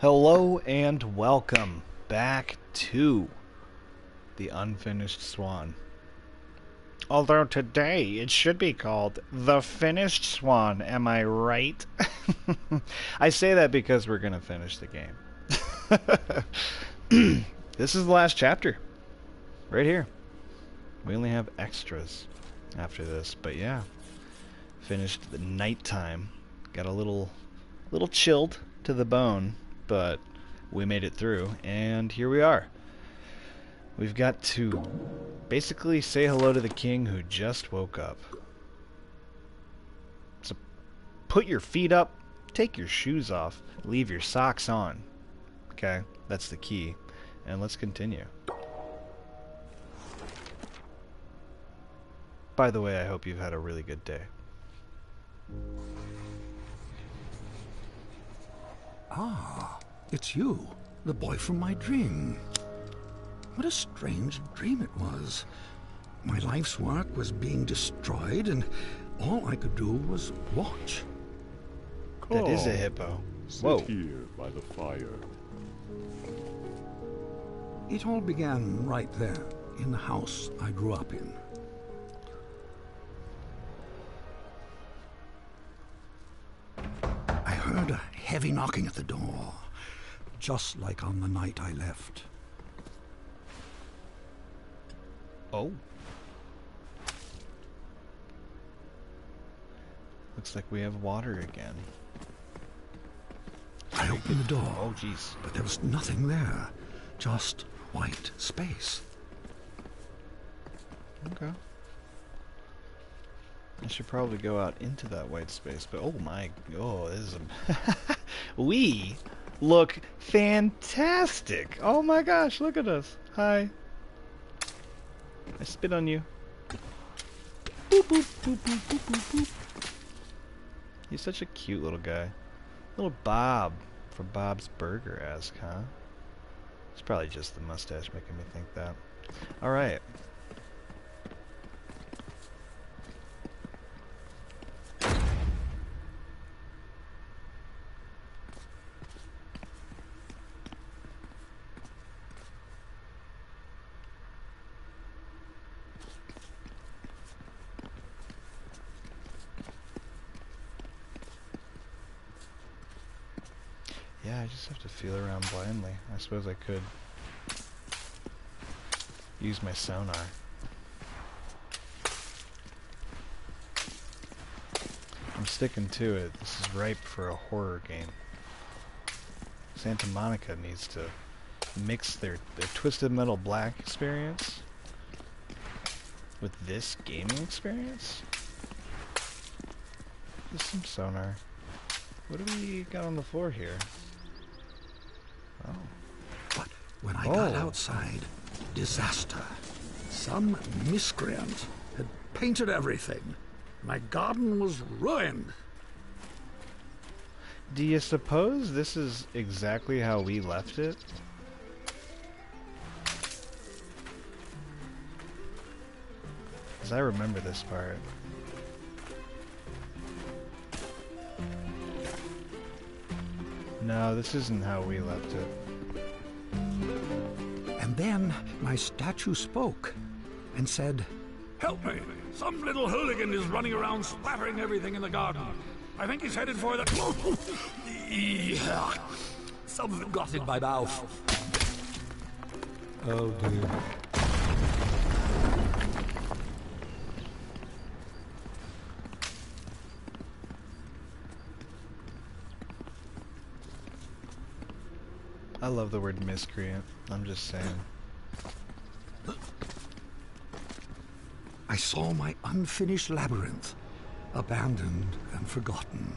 Hello and welcome back to the Unfinished Swan. Although today it should be called The Finished Swan, am I right? I say that because we're going to finish the game. This is the last chapter. Right here. We only have extras after this, but yeah. Finished the nighttime. Got a little chilled to the bone, but we made it through, and here we are. We've got to basically say hello to the king who just woke up. So put your feet up, take your shoes off, leave your socks on. Okay, that's the key. And let's continue. By the way, I hope you've had a really good day. Ah, it's you, the boy from my dream. What a strange dream it was. My life's work was being destroyed, and all I could do was watch. That is a hippo. Sit here by the fire. It all began right there, in the house I grew up in. I heard a heavy knocking at the door, just like on the night I left. Oh. Looks like we have water again. I opened the door. Oh, jeez. But there was nothing there, just white space. Okay. I should probably go out into that white space, but oh my, oh, this is a... We look fantastic! Oh my gosh, look at us. Hi. I spit on you. Boop, boop, boop, boop, boop, boop, boop. He's such a cute little guy. Little Bob from Bob's Burger-esque, huh? It's probably just the mustache making me think that. Alright. Yeah, I just have to feel around blindly. I suppose I could use my sonar. I'm sticking to it. This is ripe for a horror game. Santa Monica needs to mix their Twisted Metal Black experience with this gaming experience. Just some sonar. What do we got on the floor here? Oh. But when I got outside, disaster. Some miscreant had painted everything. My garden was ruined. Do you suppose this is exactly how we left it? Because I remember this part. No, this isn't how we left it. And then my statue spoke and said, Help me! Some little hooligan is running around splattering everything in the garden. I think he's headed for the... Something got in my mouth. oh dear. I love the word miscreant. I'm just saying. I saw my unfinished labyrinth, abandoned and forgotten.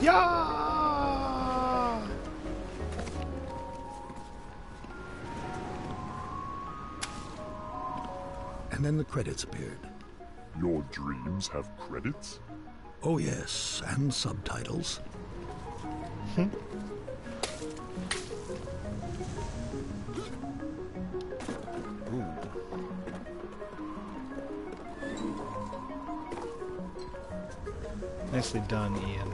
Yeah! and then the credits appeared. Your dreams have credits? Oh yes, and subtitles. Ooh. Nicely done, Ian.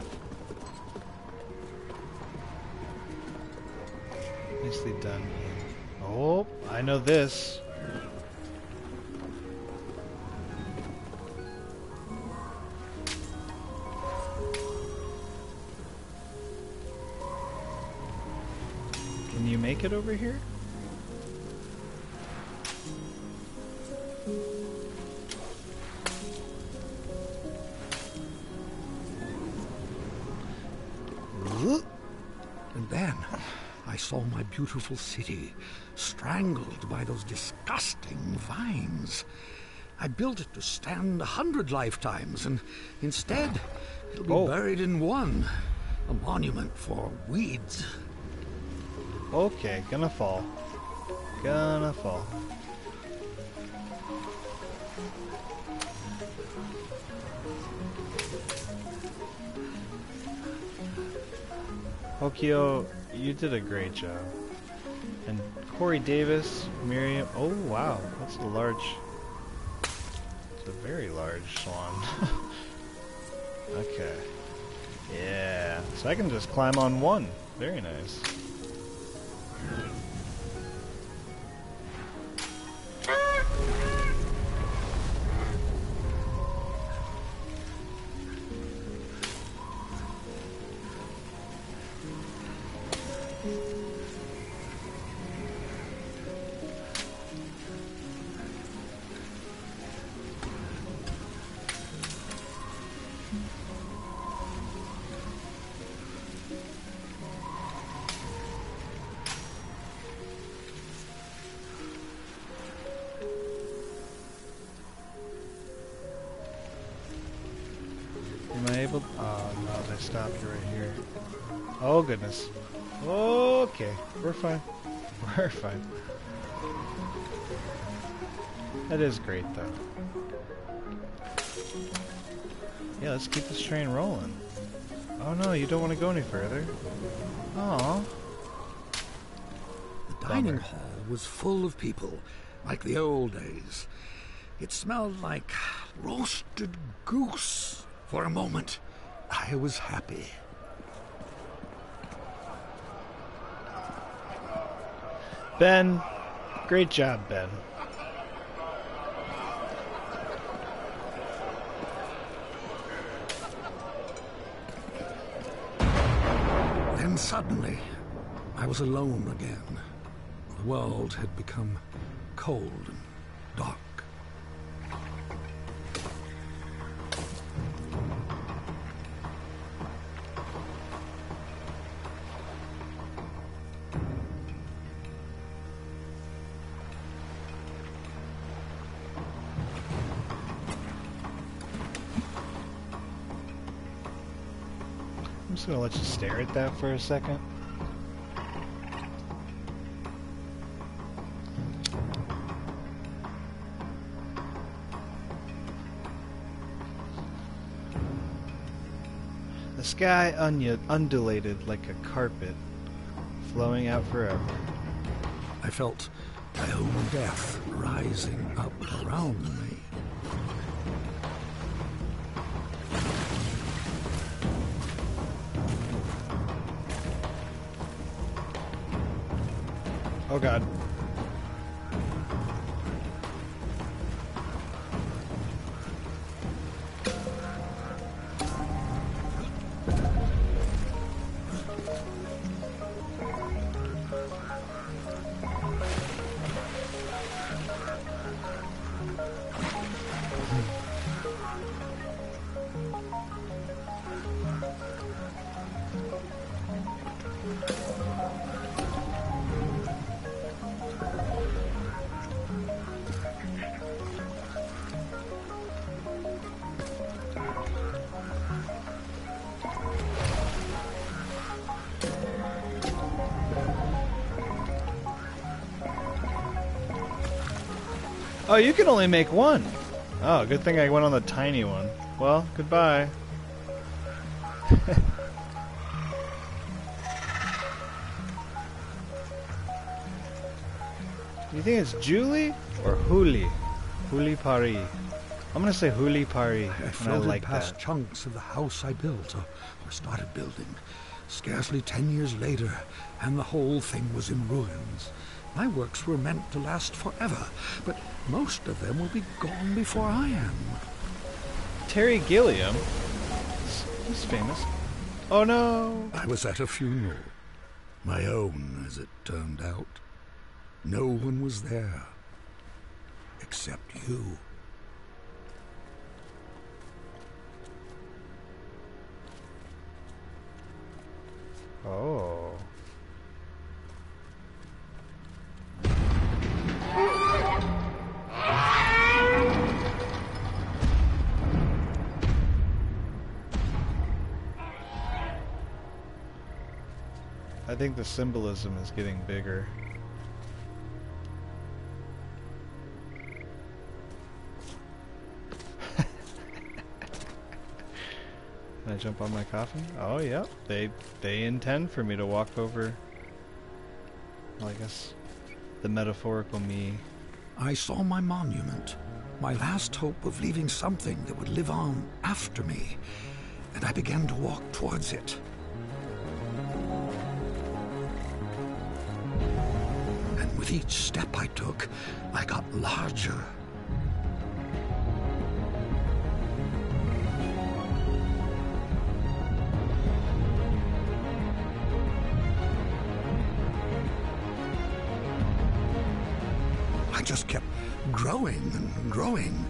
Nicely done, Ian. Oh, I know this. Can you make it over here? And then I saw my beautiful city strangled by those disgusting vines. I built it to stand 100 lifetimes, and instead it'll be buried in one. A monument for weeds. Okay, gonna fall. Gonna fall. Hokio, you did a great job. And Corey Davis, Miriam. Oh wow, that's a large. It's a very large swan. Okay. Yeah. So I can just climb on one. Very nice. Am I able? Oh no, they stopped you right here. Oh goodness. Okay, we're fine. We're fine. That is great though. Yeah, let's keep this train rolling. Oh no, you don't want to go any further. Aww. The dining hall was full of people, like the old days. It smelled like roasted goose. For a moment, I was happy. Ben, great job, Ben. Then suddenly, I was alone again. The world had become cold and dark. I'm just gonna let you stare at that for a second. The sky undulated like a carpet, flowing out forever. I felt my own death rising up around me. Oh god. Oh, you can only make one. Oh, good thing I went on the tiny one. Well, goodbye. You think it's Julie or Huli? Huli Paris. I'm gonna say Huli Paris. I And I floated like past that. chunks of the house I built, or started building. Scarcely 10 years later, and the whole thing was in ruins. My works were meant to last forever, but most of them will be gone before I am. Terry Gilliam. He's famous. Oh no! I was at a funeral. My own, as it turned out. No one was there. Except you. Oh. I think the symbolism is getting bigger. Can I jump on my coffin? Oh, yep. They intend for me to walk over. Well, I guess the metaphorical me. I saw my monument, my last hope of leaving something that would live on after me, and I began to walk towards it. And with each step I took, I got larger. I just kept growing and growing,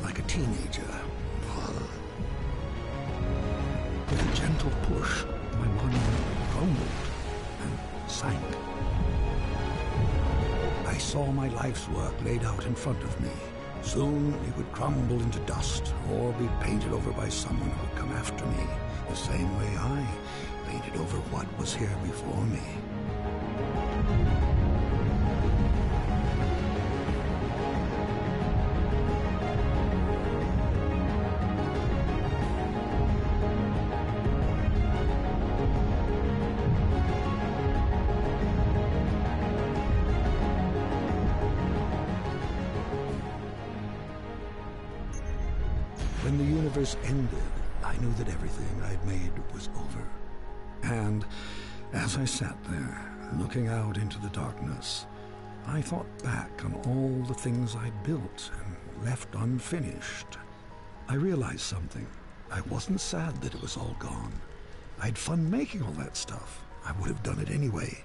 like a teenager. With a gentle push, my monument crumbled and sank. I saw my life's work laid out in front of me. Soon it would crumble into dust or be painted over by someone who would come after me, the same way I painted over what was here before me. When the universe ended, I knew that everything I'd made was over. And as I sat there, looking out into the darkness, I thought back on all the things I'd built and left unfinished. I realized something. I wasn't sad that it was all gone. I had fun making all that stuff. I would have done it anyway.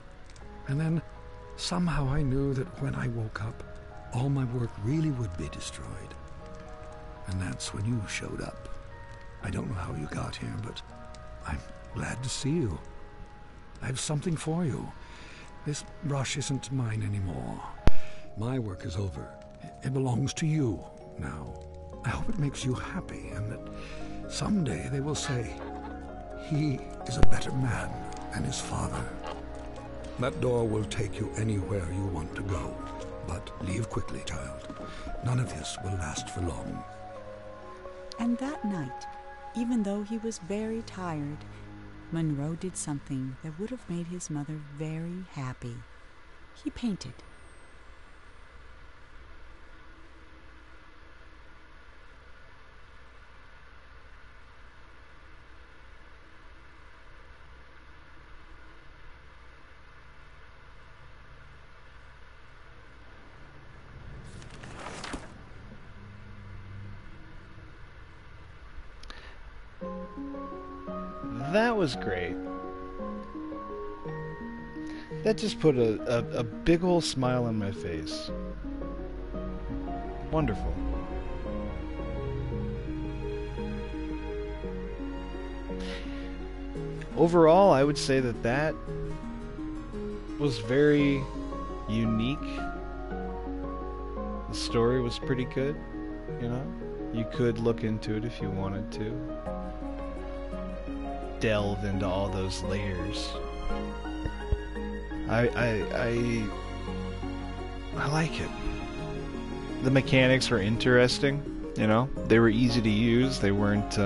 And then, somehow I knew that when I woke up, all my work really would be destroyed. And that's when you showed up. I don't know how you got here, but I'm glad to see you. I have something for you. This brush isn't mine anymore. My work is over. It belongs to you now. I hope it makes you happy and that someday they will say, he is a better man than his father. That door will take you anywhere you want to go. But leave quickly, child. None of this will last for long. And that night, even though he was very tired, Monroe did something that would have made his mother very happy. He painted. That was great. That just put a big ol' smile on my face. Wonderful. Overall, I would say that that was very unique. The story was pretty good, you know? You could look into it if you wanted to. Delve into all those layers. I like it. the mechanics were interesting. You know, they were easy to use. They weren't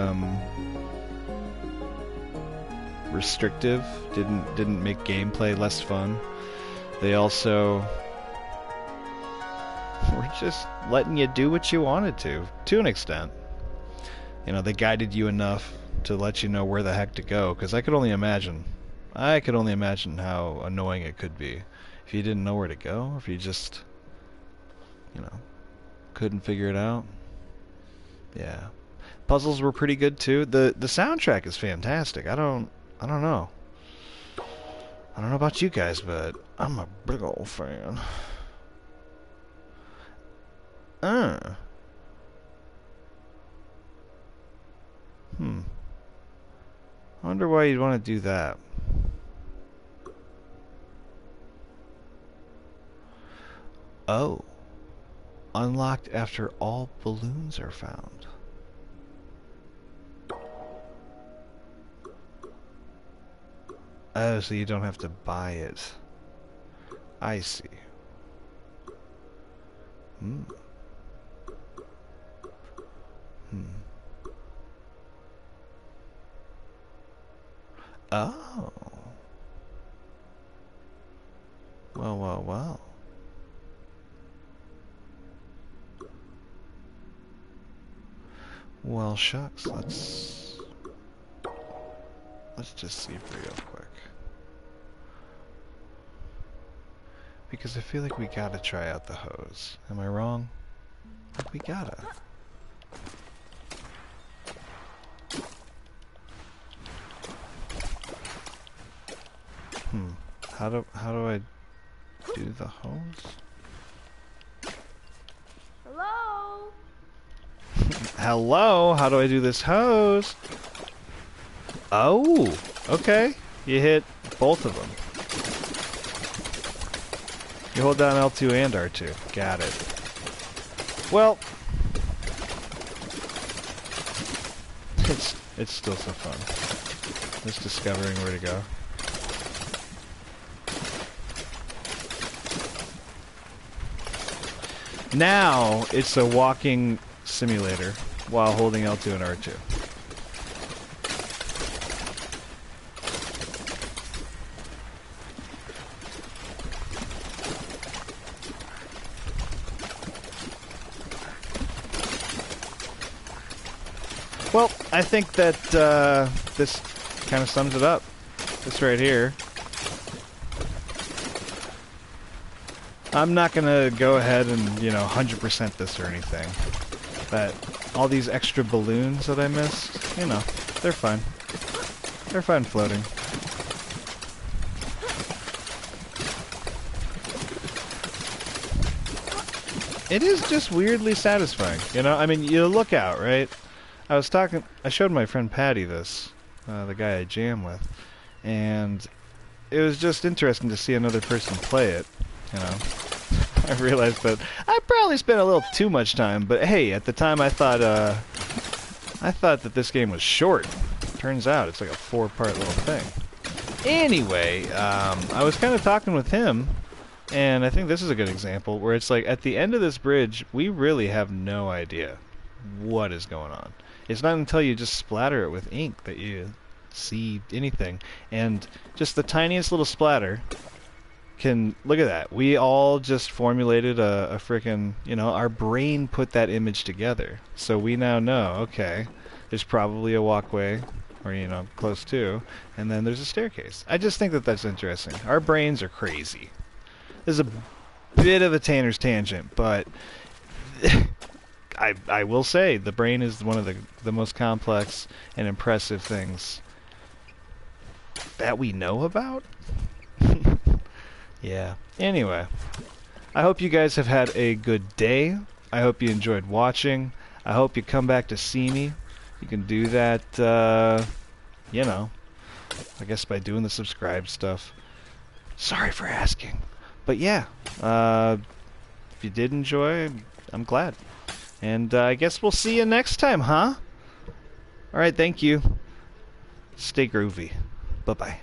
restrictive. Didn't make gameplay less fun. They also were just letting you do what you wanted to an extent. You know, they guided you enough to let you know where the heck to go. Because I could only imagine how annoying it could be if you didn't know where to go, or if you just, you know, couldn't figure it out. Yeah, puzzles were pretty good too. The soundtrack is fantastic. I don't know. I don't know about you guys, but I'm a big old fan. I wonder why you'd want to do that. Oh. Unlocked after all balloons are found. Oh, so you don't have to buy it. I see. Oh. Well. Well, shucks, let's just see real quick. Because I feel like we gotta try out the hose. Am I wrong? We gotta. How do I do the hose? Hello? Hello? How do I do this hose? Oh, okay. You hit both of them. You hold down L2 and R2. Got it. Well, it's still so fun. Just discovering where to go. Now it's a walking simulator while holding L2 and R2. Well, I think that this kind of sums it up. This right here. I'm not going to go ahead and, 100% this or anything. But all these extra balloons that I missed, they're fine. They're fine floating. It is just weirdly satisfying, I mean, you look out, right? I showed my friend Patty this, the guy I jam with, and it was just interesting to see another person play it, I realized that I probably spent a little too much time, but hey, at the time I thought that this game was short. Turns out it's like a 4-part little thing. Anyway, I was kind of talking with him, and I think this is a good example, where it's like, at the end of this bridge, we really have no idea what is going on. It's not until you just splatter it with ink that you see anything. And just the tiniest little splatter can... Look at that. We all just formulated a frickin'... our brain put that image together. So we now know, okay, there's probably a walkway, or, close to, and then there's a staircase. I just think that that's interesting. Our brains are crazy. This is a bit of a Tanner's tangent, but... I will say, the brain is one of the most complex and impressive things that we know about. Yeah. Anyway, I hope you guys have had a good day. I hope you enjoyed watching. I hope you come back to see me. You can do that, I guess by doing the subscribe stuff. Sorry for asking. But yeah, if you did enjoy, I'm glad. And I guess we'll see you next time, huh? Alright, thank you. Stay groovy. Bye-bye.